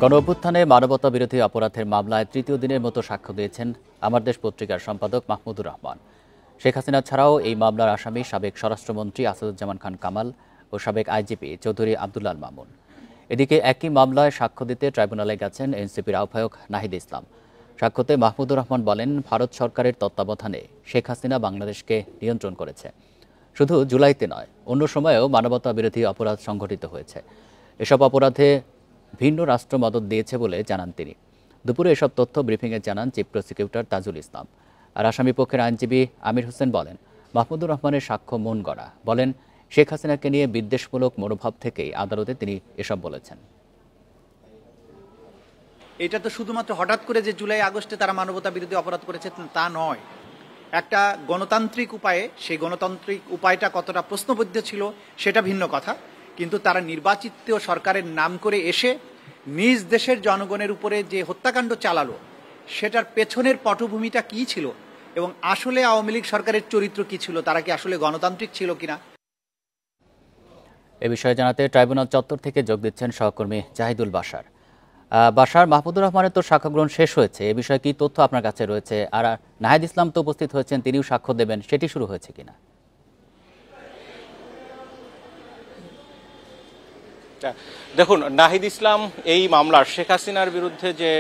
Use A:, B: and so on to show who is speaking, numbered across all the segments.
A: গণঅভ্যুত্থানে মানবতা বিরোধী অপরাধের মামলায় তৃতীয় দিনের মতো সাক্ষ্য দিয়েছেন আমার দেশ পত্রিকার সম্পাদক মাহমুদুর রহমান। শেখ হাসিনা ছাড়াও এই মামলার আসামি সাবেক স্বরাষ্ট্রমন্ত্রী আসাদুজ্জামান খান কামাল ও সাবেক আইজিপি চৌধুরী আব্দুল্লাহ আল মামুন। এদিকে একই মামলায় সাক্ষ্য দিতে ট্রাইব্যুনালে গেছেন এনসিপির আহ্বায়ক নাহিদ ইসলাম। সাক্ষ্যতে মাহমুদুর রহমান বলেন, ভারত সরকারের তত্ত্বাবধানে শেখ হাসিনা বাংলাদেশকে নিয়ন্ত্রণ করেছে। শুধু জুলাইতে নয়, অন্য সময়েও মানবতা বিরোধী অপরাধ সংঘটিত হয়েছে। এসব অপরাধে ভিন্ন রাষ্ট্র মদদ দিয়েছে বলে জানান তিনি। দুপুরে এসব তথ্য ব্রিফিংয়ে জানান চিফ প্রসিকিউটর তাজুল ইসলাম। আর আসামি পক্ষের আইনজীবী আমির হোসেন বলেন, মাহমুদুর রহমানের সাক্ষ্য মন গড়া। বলেন, শেখ হাসিনাকে নিয়ে বিদ্বেষমূলক মনোভাব থেকেই আদালতে তিনি এসব বলেছেন।
B: এটা তো শুধুমাত্র হঠাৎ করে যে জুলাই আগস্টে তারা মানবতা বিরোধী অপরাধ করেছে তা নয়। একটা গণতান্ত্রিক উপায়ে, সেই গণতান্ত্রিক উপায়টা কতটা প্রশ্নবিদ্ধ ছিল সেটা ভিন্ন কথা, কিন্তু তারা নির্বাচিত সরকারের নাম করে এসে নিজ দেশের জনগণের উপরে যে হত্যাকাণ্ড চালালো সেটার পেছনের পটভূমিটা কী ছিল এবং আসলে আওয়ামী লীগ সরকারের চরিত্র কী ছিল, তারা কি আসলে গণতান্ত্রিক ছিল কিনা।
A: এ বিষয়ে জানাতে ট্রাইব্যুনাল চত্বর থেকে যোগ দিচ্ছেন সহকর্মী জাহিদুল বাশার। বাশার, মাহমুদুর রহমানের তো সাক্ষ্য গ্রহণ শেষ হয়েছে, এ বিষয়ে কি তথ্য আপনার কাছে রয়েছে? আর নাহিদ ইসলাম তো উপস্থিত হয়েছেন, তিনিও সাক্ষ্য দেবেন, সেটি শুরু হয়েছে কিনা?
C: দেখুন, নাহিদ ইসলাম এই মামলার শেখ হাসিনার বিরুদ্ধে যে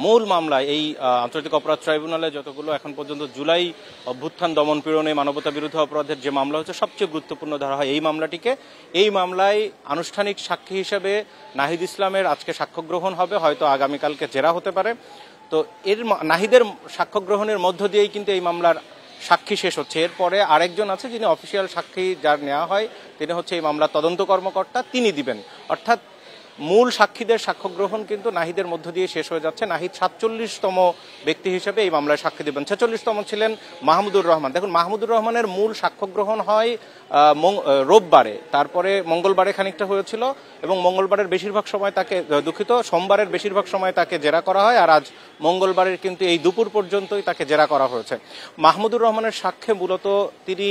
C: মূল মামলা, এই আন্তর্জাতিক অপরাধ ট্রাইব্যুনালে যতগুলো এখন পর্যন্ত জুলাই অভ্যুত্থান দমন পীড়নে মানবতা বিরোধী অপরাধের যে মামলা হচ্ছে সবচেয়ে গুরুত্বপূর্ণ ধরা হয় এই মামলাটিকে। এই মামলায় আনুষ্ঠানিক সাক্ষী হিসেবে নাহিদ ইসলামের আজকে সাক্ষ্য গ্রহণ হবে, হয়তো আগামীকালকে জেরা হতে পারে। তো নাহিদের সাক্ষ্য গ্রহণের মধ্য দিয়েই কিন্তু এই মামলার সাক্ষী শেষ হচ্ছে। এরপরে আরেকজন আছে যিনি অফিসিয়াল সাক্ষী যার নেওয়া হয়, তিনি হচ্ছে এই মামলার তদন্ত কর্মকর্তা, তিনি দিবেন। অর্থাৎ মূল সাক্ষীদের সাক্ষ্য গ্রহণ কিন্তু নাহিদের মধ্য দিয়ে শেষ হয়ে যাচ্ছে। নাহিদ 47তম ব্যক্তি হিসেবে এই মামলায় সাক্ষী দেবেন। 46তম ছিলেন মাহমুদুর রহমান। দেখুন, মাহমুদুর রহমানের মূল সাক্ষ্য গ্রহণ হয় রোববারে, তারপরে মঙ্গলবারে খানিকটা হয়েছিল এবং মঙ্গলবারের বেশিরভাগ সময় তাকে, সোমবারের বেশিরভাগ সময় তাকে জেরা করা হয়, আর আজ মঙ্গলবারের কিন্তু এই দুপুর পর্যন্তই তাকে জেরা করা হয়েছে। মাহমুদুর রহমানের সাক্ষ্যে মূলত তিনি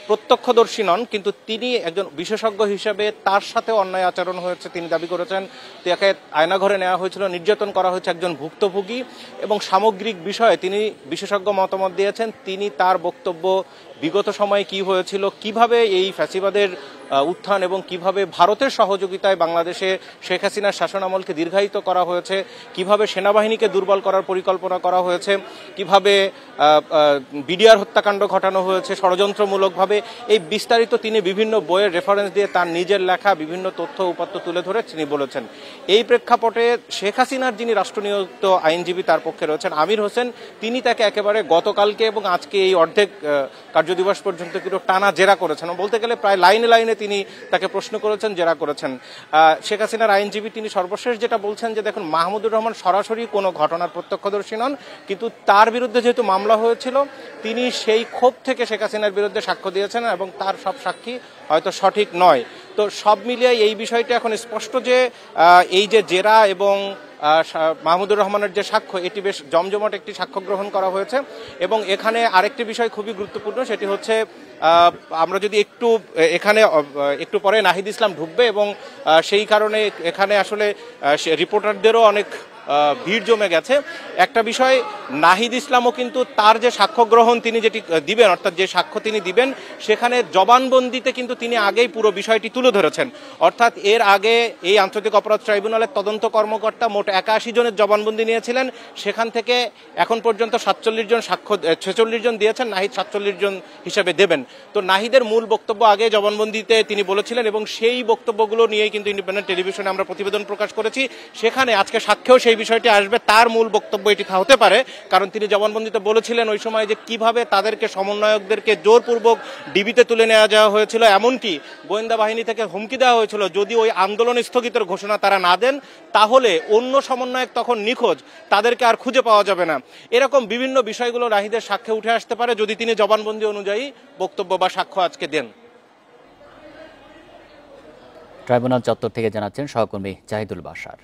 C: প্রত্যক্ষদর্শী নন, কিন্তু তিনি একজন বিশেষজ্ঞ হিসেবে তার সাথে অন্যায় আচরণ হয়েছে তিনি দাবি করেছেন। তাকে আয়নাঘরে নেওয়া হয়েছিল, নির্যাতন করা হয়েছে, একজন ভুক্তভোগী এবং সামগ্রিক বিষয়ে তিনি বিশেষজ্ঞ মতামত দিয়েছেন। তিনি তার বক্তব্য বিগত সময়ে কি হয়েছিল, কিভাবে এই ফ্যাসিবাদের উত্থান এবং কিভাবে ভারতের সহযোগিতায় বাংলাদেশে শেখ হাসিনার শাসনামলকে দীর্ঘায়িত করা হয়েছে, কিভাবে সেনাবাহিনীকে দুর্বল করার পরিকল্পনা করা হয়েছে, কিভাবে বিডিআর হত্যাকাণ্ড ঘটানো হয়েছে ষড়যন্ত্রমূলকভাবে, এই বিস্তারিত তিনি বিভিন্ন বইয়ের রেফারেন্স দিয়ে তার নিজের লেখা বিভিন্ন তথ্য উপাত্ত তুলে ধরে তিনি বলেছেন। এই প্রেক্ষাপটে শেখ হাসিনার যিনি রাষ্ট্রনিয়োজিত আইনজীবী তার পক্ষে রয়েছেন আমির হোসেন, তিনি তাকে একেবারে গতকালকে এবং আজকে এই অর্ধেক কার্যদিবস পর্যন্ত কিন্তু টানা জেরা করেছেন। বলতে গেলে প্রায় লাইনে লাইনে তিনি তাকে প্রশ্ন করেছেন, জেরা করেছেন। শেখ হাসিনার আইনজীবী তিনি সর্বশেষ যেটা বলছেন যে, দেখুন, মাহমুদুর রহমান সরাসরি কোনো ঘটনার প্রত্যক্ষদর্শী নন, কিন্তু তার বিরুদ্ধে যেহেতু মামলা হয়েছিল তিনি সেই ক্ষোভ থেকে শেখ হাসিনার বিরুদ্ধে সাক্ষ্য দিয়েছেন এবং তার সব সাক্ষী হয়তো সঠিক নয়। তো সব মিলিয়ে এই বিষয়টা এখন স্পষ্ট যে এই যে জেরা এবং মাহমুদুর রহমানের যে সাক্ষ্য, এটি বেশ জমজমাট একটি সাক্ষ্য গ্রহণ করা হয়েছে। এবং এখানে আরেকটি বিষয় খুবই গুরুত্বপূর্ণ, সেটি হচ্ছে আমরা যদি এখানে একটু পরে নাহিদ ইসলাম ঢুকবে এবং সেই কারণে এখানে আসলে রিপোর্টারদেরও অনেক ভিড় জমে গেছে। একটা বিষয়, নাহিদ ইসলামও কিন্তু তার যে সাক্ষ্য গ্রহণ তিনি যেটি দিবেন, অর্থাৎ যে সাক্ষ্য তিনি দিবেন সেখানে জবানবন্দিতে কিন্তু তিনি আগেই পুরো বিষয়টি তুলে ধরেছেন। অর্থাৎ এর আগে এই আন্তর্জাতিক অপরাধ ট্রাইব্যুনালের তদন্ত কর্মকর্তা মোট 81 জনের জবানবন্দি নিয়েছিলেন, সেখান থেকে এখন পর্যন্ত 46 জন দিয়েছেন, নাহিদ 47 জন হিসেবে দেবেন। তো নাহিদের মূল বক্তব্য আগে জবানবন্দিতে তিনি বলেছিলেন এবং সেই বক্তব্যগুলো নিয়েই কিন্তু ইন্ডিপেন্ডেন্ট টেলিভিশনে আমরা প্রতিবেদন প্রকাশ করেছি। সেখানে আজকে সাক্ষ্যেও সেই বিষয়টি আসবে, তার মূল বক্তব্য এটি হতে পারে, কারণ তিনি জবানবন্দিতে বলেছিলেন ওই সময় যে কিভাবে তাদেরকে, সমন্বয়কদেরকে জোরপূর্বক ডিবিতে তুলে নেওয়া যাওয়া হয়েছিল, এমনকি গোয়েন্দা বাহিনী থেকে হুমকি দেওয়া হয়েছিল যদি ওই আন্দোলন স্থগিতের ঘোষণা তারা না দেন তাহলে অন্য সমন্বয়ক তখন নিখোঁজ, তাদেরকে আর খুঁজে পাওয়া যাবে না। এরকম বিভিন্ন বিষয়গুলো নাহিদের সাক্ষ্যে উঠে আসতে পারে যদি তিনি জবানবন্দি অনুযায়ী বক্তব্য বা সাক্ষ্য আজকে দেন।
A: ট্রাইব্যুনাল চত্বর থেকে জানাচ্ছেন সহকর্মী জাহিদুল বাশার।